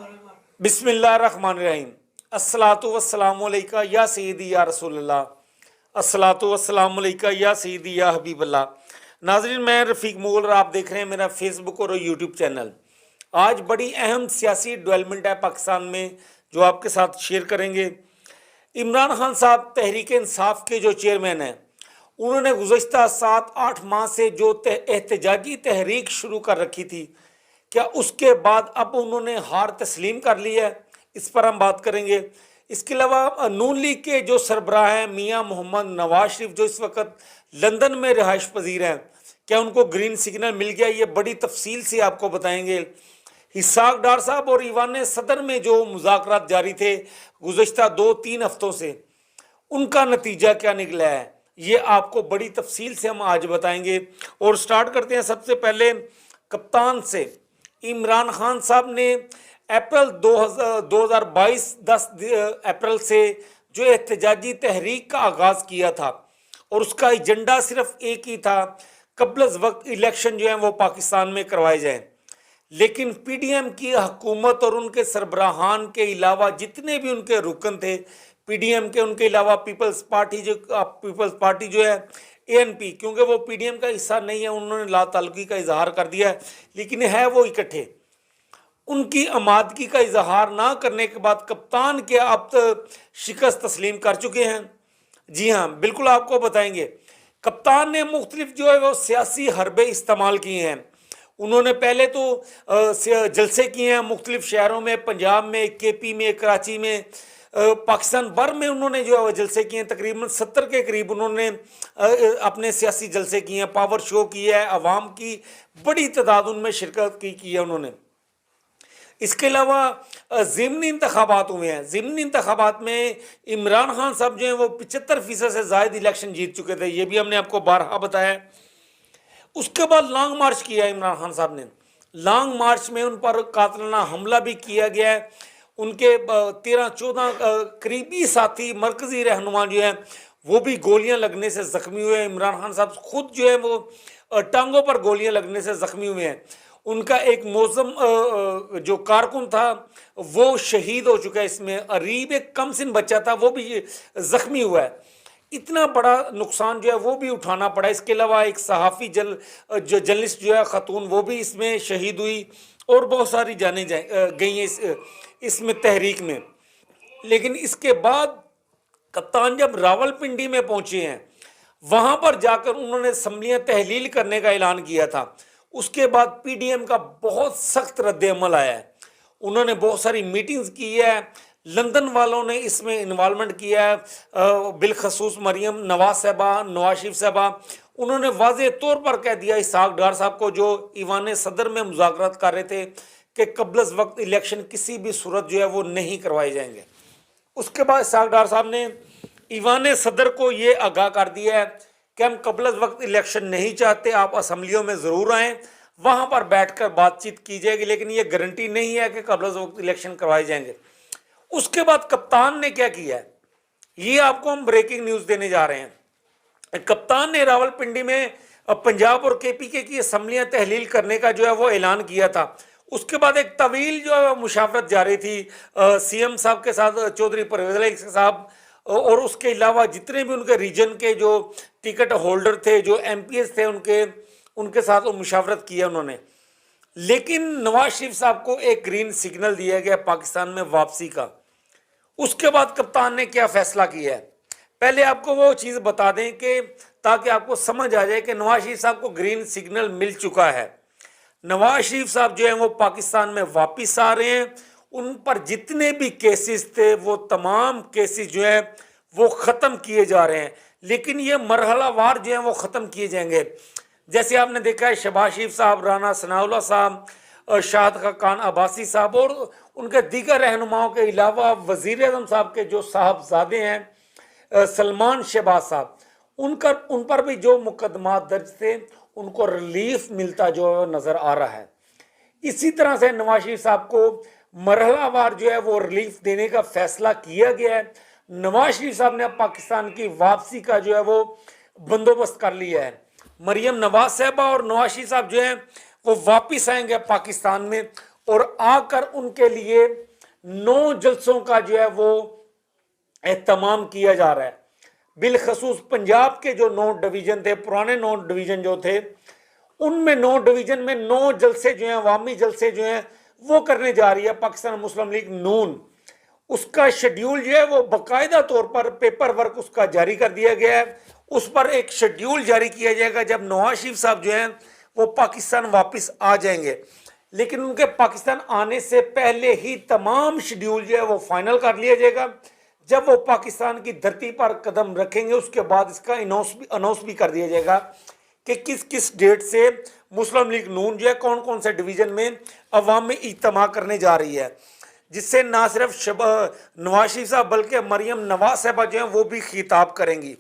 بسم اللہ الرحمن الرحیم۔ الصلاۃ والسلام علیکہ یا سیدی یا رسول اللہ، الصلاۃ والسلام علیکہ یا سیدی یا حبیب اللہ۔ ناظرین، میں رفیق مغل اور آپ دیکھ رہے ہیں میرا فیس بک اور یوٹیوب چینل۔ آج بڑی اہم سیاسی ڈیولپمنٹ ہے پاکستان میں جو آپ کے ساتھ شیئر کریں گے۔ عمران خان صاحب تحریک انصاف کے جو چیئرمین ہیں، انہوں نے گزشتہ 7-8 ماہ سے جو احتجاجی تحریک شروع کر رکھی تھی، کیا اس کے بعد اب انہوں نے ہار تسلیم کر لی ہے؟ اس پر ہم بات کریں گے۔ اس کے علاوہ نون لیگ کے جو سربراہ ہیں میاں محمد نواز شریف، جو اس وقت لندن میں رہائش پذیر ہیں، کیا ان کو گرین سگنل مل گیا؟ یہ بڑی تفصیل سے آپ کو بتائیں گے۔ اسحاق ڈار صاحب اور ایوان صدر میں جو مذاکرات جاری تھے گزشتہ 2-3 ہفتوں سے، ان کا نتیجہ کیا نکلا ہے، یہ آپ کو بڑی تفصیل سے ہم آج بتائیں گے۔ اور سٹارٹ کرتے ہیں سب سے پہلے کپتان سے۔ عمران خان صاحب نے اپریل 2022 10 اپریل سے جو احتجاجی تحریک کا آغاز کیا تھا، اور اس کا ایجنڈا صرف ایک ہی تھا، قبل از وقت الیکشن جو ہیں وہ پاکستان میں کروائے جائیں۔ لیکن پی ڈی ایم کی حکومت اور ان کے سربراہان کے علاوہ جتنے بھی ان کے رکن تھے پی ڈی ایم کے، ان کے علاوہ پیپلز پارٹی جو ہے اے این پی، کیونکہ وہ پی ڈی ایم کا حصہ نہیں ہے، انہوں نے لا تعلقی کا اظہار کر دیا ہے، لیکن ہے وہ اکٹھے، ان کی آمادگی کا اظہار نہ کرنے کے بعد کپتان کے اب شکست تسلیم کر چکے ہیں۔ جی ہاں، بالکل آپ کو بتائیں گے۔ کپتان نے مختلف جو ہے وہ سیاسی حربے استعمال کیے ہیں۔ انہوں نے پہلے تو جلسے کیے ہیں مختلف شہروں میں، پنجاب میں، کے پی میں، کراچی میں، پاکستان بھر میں انہوں نے جو ہے وہ جلسے کیے ہیں۔ تقریباً 70 کے قریب انہوں نے اپنے سیاسی جلسے کیے ہیں، پاور شو کیا ہے، عوام کی بڑی تعداد ان میں شرکت کی ہے انہوں نے۔ اس کے علاوہ ضمنی انتخابات ہوئے ہیں۔ ضمنی انتخابات میں عمران خان صاحب جو ہیں وہ 75% سے زائد الیکشن جیت چکے تھے، یہ بھی ہم نے آپ کو بارہا بتایا۔ اس کے بعد لانگ مارچ کیا ہے عمران خان صاحب نے۔ لانگ مارچ میں ان پر قاتلانہ حملہ بھی کیا گیا ہے۔ ان کے 13-14 قریبی ساتھی مرکزی رہنما جو ہیں وہ بھی گولیاں لگنے سے زخمی ہوئے ہیں۔ عمران خان صاحب خود جو ہے وہ ٹانگوں پر گولیاں لگنے سے زخمی ہوئے ہیں۔ ان کا ایک موزم جو کارکن تھا وہ شہید ہو چکا ہے، اس میں عریب ایک کم سن بچہ تھا وہ بھی زخمی ہوا ہے۔ اتنا بڑا نقصان جو ہے وہ بھی اٹھانا پڑا۔ اس کے علاوہ ایک صحافی جرنلسٹ جو ہے خاتون، وہ بھی اس میں شہید ہوئی، اور بہت ساری جانیں گئی ہیں اس میں تحریک میں۔ لیکن اس کے بعد کپتان جب راول پنڈی میں پہنچے ہیں، وہاں پر جا کر انہوں نے اسمبلیاں تحلیل کرنے کا اعلان کیا تھا۔ اس کے بعد پی ڈی ایم کا بہت سخت رد عمل آیا ہے۔ انہوں نے بہت ساری میٹنگز کی ہے، لندن والوں نے اس میں انوالومنٹ کیا ہے، بالخصوص مریم نواز صاحبہ، نواز شریف صاحبہ۔ انہوں نے واضح طور پر کہہ دیا اسحاق ڈار صاحب کو، جو ایوان صدر میں مذاکرات کر رہے تھے، کہ قبل از وقت الیکشن کسی بھی صورت جو ہے وہ نہیں کروائے جائیں گے۔ اس کے بعد اسحاق ڈار صاحب نے ایوان صدر کو یہ آگاہ کر دیا ہے کہ ہم قبل از وقت الیکشن نہیں چاہتے، آپ اسمبلیوں میں ضرور آئیں، وہاں پر بیٹھ کر بات چیت کی جائے گی، لیکن یہ گارنٹی نہیں ہے کہ قبل از وقت الیکشن کروائے جائیں گے۔ اس کے بعد کپتان نے کیا کیا ہے، یہ آپ کو ہم بریکنگ نیوز دینے جا رہے ہیں۔ کپتان نے راول پنڈی میں پنجاب اور کے پی کے کی اسمبلیاں تحلیل کرنے کا جو ہے وہ اعلان کیا تھا۔ اس کے بعد ایک طویل جو ہے مشاورت جاری تھی سی ایم صاحب کے ساتھ، چودھری پرویز علی صاحب، اور اس کے علاوہ جتنے بھی ان کے ریجن کے جو ٹکٹ ہولڈر تھے، جو ایم پی ایس تھے، ان کے ساتھ مشاورت کیا انہوں نے۔ لیکن نواز شریف صاحب کو ایک گرین سگنل دیا گیا پاکستان میں واپسی کا۔ اس کے بعد کپتان نے کیا فیصلہ کیا ہے، پہلے آپ کو وہ چیز بتا دیں کہ تاکہ آپ کو سمجھ آ جائے کہ نواز شریف صاحب کو گرین سگنل مل چکا ہے۔ نواز شریف صاحب جو ہیں وہ پاکستان میں واپس آ رہے ہیں۔ ان پر جتنے بھی کیسز تھے وہ تمام کیسز جو ہیں وہ ختم کیے جا رہے ہیں، لیکن یہ مرحلہ وار جو ہیں وہ ختم کیے جائیں گے۔ جیسے آپ نے دیکھا ہے شہباز شریف صاحب، رانا ثناء اللہ صاحب، شاہد خاقان عباسی صاحب اور ان کے دیگر رہنماؤں کے علاوہ وزیر اعظم صاحب کے جو صاحبزادے ہیں سلمان شہباز صاحب، ان پر بھی جو مقدمات درج تھے ان کو ریلیف ملتا جو نظر آ رہا ہے۔ اسی طرح سے نواز شریف صاحب کو مرحلہ وار جو ہے وہ ریلیف دینے کا فیصلہ کیا گیا ہے۔ نواز شریف صاحب نے اب پاکستان کی واپسی کا جو ہے وہ بندوبست کر لیا ہے۔ مریم نواز صاحبہ اور نواز شریف صاحب جو ہیں وہ واپس آئیں گے پاکستان میں، اور آ کر ان کے لیے 9 جلسوں کا جو ہے وہ اہتمام کیا جا رہا ہے۔ بالخصوص پنجاب کے جو 9 ڈویژن تھے، پرانے 9 ڈویژن جو تھے، ان میں 9 ڈویژن میں 9 جلسے جو ہیں، عوامی جلسے جو ہیں وہ کرنے جا رہی ہے پاکستان مسلم لیگ نون۔ اس کا شیڈیول جو ہے وہ باقاعدہ طور پر پیپر ورک اس کا جاری کر دیا گیا ہے۔ اس پر ایک شیڈیول جاری کیا جائے گا جب نواز شریف صاحب جو ہیں وہ پاکستان واپس آ جائیں گے، لیکن ان کے پاکستان آنے سے پہلے ہی تمام شیڈیول جو ہے وہ فائنل کر لیا جائے گا۔ جب وہ پاکستان کی دھرتی پر قدم رکھیں گے، اس کے بعد اس کا اناؤنس بھی کر دیا جائے گا کہ کس کس ڈیٹ سے مسلم لیگ نون جو ہے کون کون سے ڈویژن میں عوام میں اجتماع کرنے جا رہی ہے، جس سے نہ صرف نواز شریف صاحب بلکہ مریم نواز صاحبہ جو ہیں وہ بھی خطاب کریں گی،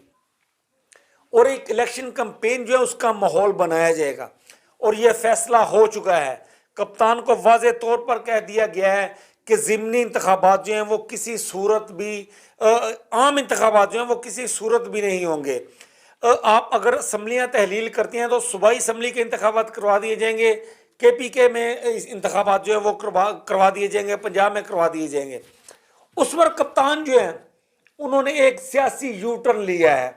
اور ایک الیکشن کمپین جو ہے اس کا ماحول بنایا جائے گا۔ اور یہ فیصلہ ہو چکا ہے، کپتان کو واضح طور پر کہہ دیا گیا ہے کہ ضمنی انتخابات جو ہیں وہ کسی صورت بھی عام انتخابات جو ہیں وہ کسی صورت بھی نہیں ہوں گے۔ آپ اگر اسمبلیاں تحلیل کرتی ہیں تو صوبائی اسمبلی کے انتخابات کروا دیے جائیں گے، کے پی کے میں انتخابات جو ہے وہ کروا دیے جائیں گے، پنجاب میں کروا دیے جائیں گے۔ اس پر کپتان جو ہیں انہوں نے ایک سیاسی یو ٹرن لیا ہے۔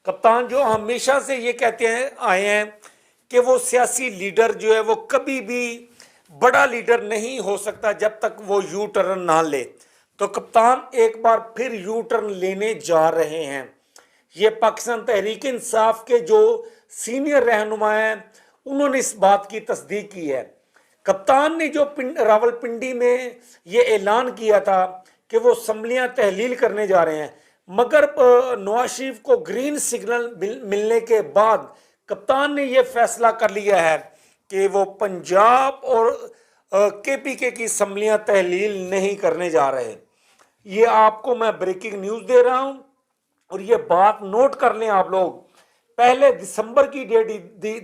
کپتان جو ہمیشہ سے یہ کہتے ہیں آئے ہیں کہ وہ سیاسی لیڈر جو ہے وہ کبھی بھی بڑا لیڈر نہیں ہو سکتا جب تک وہ یو ٹرن نہ لے، تو کپتان ایک بار پھر یو ٹرن لینے جا رہے ہیں۔ یہ پاکستان تحریک انصاف کے جو سینئر رہنما ہیں انہوں نے اس بات کی تصدیق کی ہے۔ کپتان نے جو راول پنڈی میں یہ اعلان کیا تھا کہ وہ اسمبلیاں تحلیل کرنے جا رہے ہیں، مگر نواز شریف کو گرین سگنل ملنے کے بعد کپتان نے یہ فیصلہ کر لیا ہے کہ وہ پنجاب اور کے پی کے کی اسمبلیاں تحلیل نہیں کرنے جا رہے۔ یہ آپ کو میں بریکنگ نیوز دے رہا ہوں، اور یہ بات نوٹ کر لیں آپ لوگ۔ پہلے دسمبر کی ڈیٹ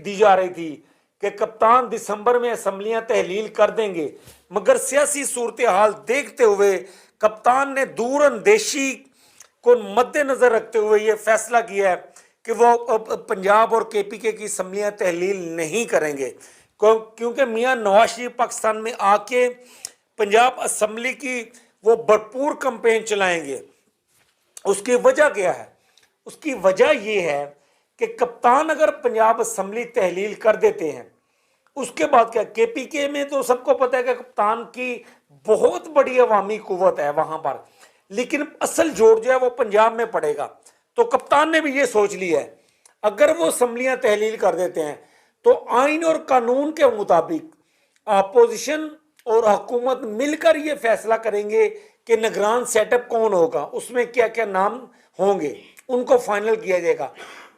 دی جا رہی تھی کہ کپتان دسمبر میں اسمبلیاں تحلیل کر دیں گے، مگر سیاسی صورتحال دیکھتے ہوئے کپتان نے دور اندیشی کو مد نظر رکھتے ہوئے یہ فیصلہ کیا ہے کہ وہ پنجاب اور کے پی کے کی اسمبلیاں تحلیل نہیں کریں گے، کیونکہ میاں نواز شریف پاکستان میں آ کے پنجاب اسمبلی کی وہ بھرپور کمپین چلائیں گے۔ اس کی وجہ کیا ہے؟ اس کی وجہ یہ ہے کہ کپتان اگر پنجاب اسمبلی تحلیل کر دیتے ہیں، اس کے بعد کیا، کے پی کے میں تو سب کو پتہ ہے کہ کپتان کی بہت بڑی عوامی قوت ہے وہاں پر، لیکن اصل جوڑ جو ہے وہ پنجاب میں پڑے گا۔ تو کپتان نے بھی یہ سوچ لیا ہے اگر وہ اسمبلیاں تحلیل کر دیتے ہیں تو آئین اور قانون کے مطابق اپوزیشن اور حکومت مل کر یہ فیصلہ کریں گے کہ نگران سیٹ اپ کون ہوگا، اس میں کیا کیا نام ہوں گے، ان کو فائنل کیا جائے گا۔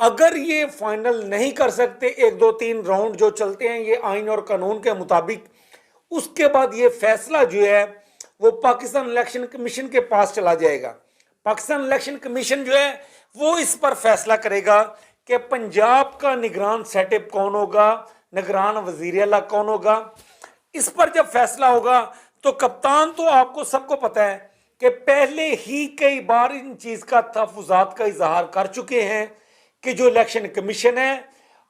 اگر یہ فائنل نہیں کر سکتے، 1 2 3 راؤنڈ جو چلتے ہیں یہ آئین اور قانون کے مطابق، اس کے بعد یہ فیصلہ جو ہے وہ پاکستان الیکشن کمیشن کے پاس چلا جائے گا۔ پاکستان الیکشن کمیشن جو ہے وہ اس پر فیصلہ کرے گا کہ پنجاب کا نگران سیٹ اپ کون ہوگا، نگران وزیر اعلیٰ کون ہوگا۔ اس پر جب فیصلہ ہوگا تو کپتان تو آپ کو سب کو پتہ ہے کہ پہلے ہی کئی بار ان چیز کا تحفظات کا اظہار کر چکے ہیں کہ جو الیکشن کمیشن ہے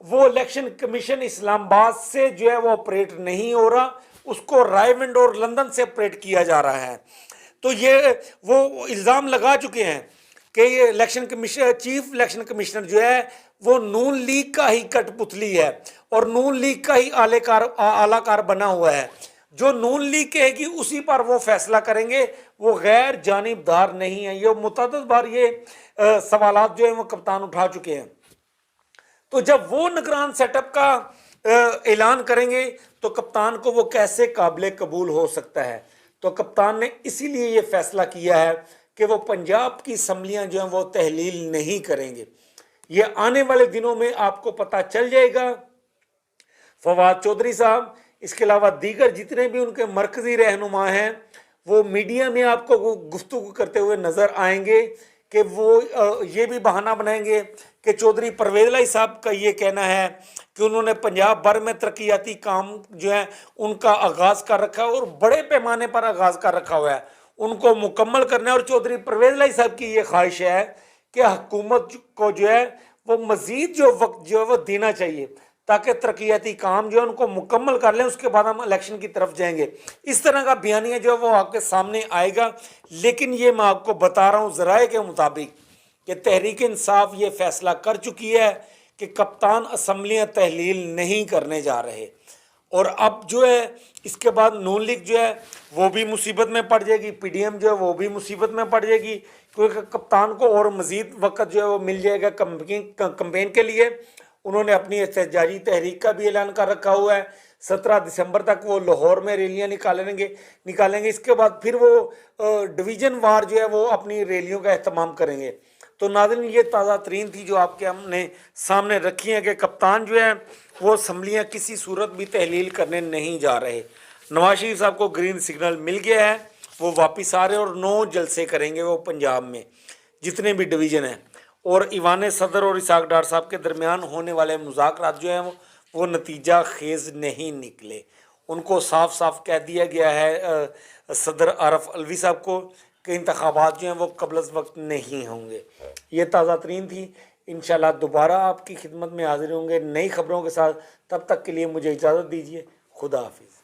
وہ الیکشن کمیشن اسلام آباد سے جو ہے وہ آپریٹ نہیں ہو رہا، اس کو رائے ونڈ اور لندن سے آپریٹ کیا جا رہا ہے۔ تو یہ وہ الزام لگا چکے ہیں کہ یہ election commission chief election commissioner جو ہے وہ نون لیگ کا ہی کٹ پتلی ہے اور نون لیگ کا ہی اعلی کار بنا ہوا ہے۔ جو نون لیگ کہے گی اسی پر وہ فیصلہ کریں گے، وہ غیر جانبدار نہیں ہیں۔ یہ متعدد بار یہ سوالات جو ہیں وہ کپتان اٹھا چکے ہیں۔ تو جب وہ نگران سیٹ اپ کا اعلان کریں گے تو کپتان کو وہ کیسے قابل قبول ہو سکتا ہے؟ تو کپتان نے اسی لیے یہ فیصلہ کیا ہے کہ وہ پنجاب کی اسمبلیاں جو ہیں وہ تحلیل نہیں کریں گے۔ یہ آنے والے دنوں میں آپ کو پتہ چل جائے گا۔ فواد چودھری صاحب، اس کے علاوہ دیگر جتنے بھی ان کے مرکزی رہنما ہیں وہ میڈیا میں آپ کو گفتگو کرتے ہوئے نظر آئیں گے کہ وہ یہ بھی بہانہ بنائیں گے کہ چودھری پرویز الہی صاحب کا یہ کہنا ہے کہ انہوں نے پنجاب بھر میں ترقیاتی کام جو ہیں ان کا آغاز کر رکھا ہے اور بڑے پیمانے پر آغاز کر رکھا ہوا ہے، ان کو مکمل کرنا ہے۔ اور چودھری پرویز الہی صاحب کی یہ خواہش ہے کہ حکومت کو جو ہے وہ مزید جو وقت جو ہے وہ دینا چاہیے تاکہ ترقیاتی کام جو ہے ان کو مکمل کر لیں، اس کے بعد ہم الیکشن کی طرف جائیں گے۔ اس طرح کا بیانیہ جو ہے وہ آپ کے سامنے آئے گا، لیکن یہ میں آپ کو بتا رہا ہوں ذرائع کے مطابق کہ تحریک انصاف یہ فیصلہ کر چکی ہے کہ کپتان اسمبلیاں تحلیل نہیں کرنے جا رہے، اور اب جو ہے اس کے بعد نون لیگ جو ہے وہ بھی مصیبت میں پڑ جائے گی، پی ڈی ایم جو ہے وہ بھی مصیبت میں پڑ جائے گی، کیونکہ کپتان کو اور مزید وقت جو ہے وہ مل جائے گا کمپین کے لیے۔ انہوں نے اپنی احتجاجی تحریک کا بھی اعلان کر رکھا ہوا ہے، 17 دسمبر تک وہ لاہور میں ریلیاں نکالیں گے، اس کے بعد پھر وہ ڈویژن وار جو ہے وہ اپنی ریلیوں کا اہتمام کریں گے۔ تو ناظرین یہ تازہ ترین تھی جو آپ کے ہم نے سامنے رکھی ہے کہ کپتان جو ہے وہ اسمبلیاں کسی صورت بھی تحلیل کرنے نہیں جا رہے۔ نواز شریف صاحب کو گرین سگنل مل گیا ہے، وہ واپس آ رہے اور 9 جلسے کریں گے وہ پنجاب میں جتنے بھی ڈویژن ہیں، اور ایوان صدر اور اسحاق ڈار صاحب کے درمیان ہونے والے مذاکرات جو ہیں وہ نتیجہ خیز نہیں نکلے۔ ان کو صاف صاف کہہ دیا گیا ہے صدر عارف علوی صاحب کو کہ انتخابات جو ہیں وہ قبل از وقت نہیں ہوں گے۔ یہ تازہ ترین تھی، انشاءاللہ دوبارہ آپ کی خدمت میں حاضر ہوں گے نئی خبروں کے ساتھ۔ تب تک کے لیے مجھے اجازت دیجیے، خدا حافظ۔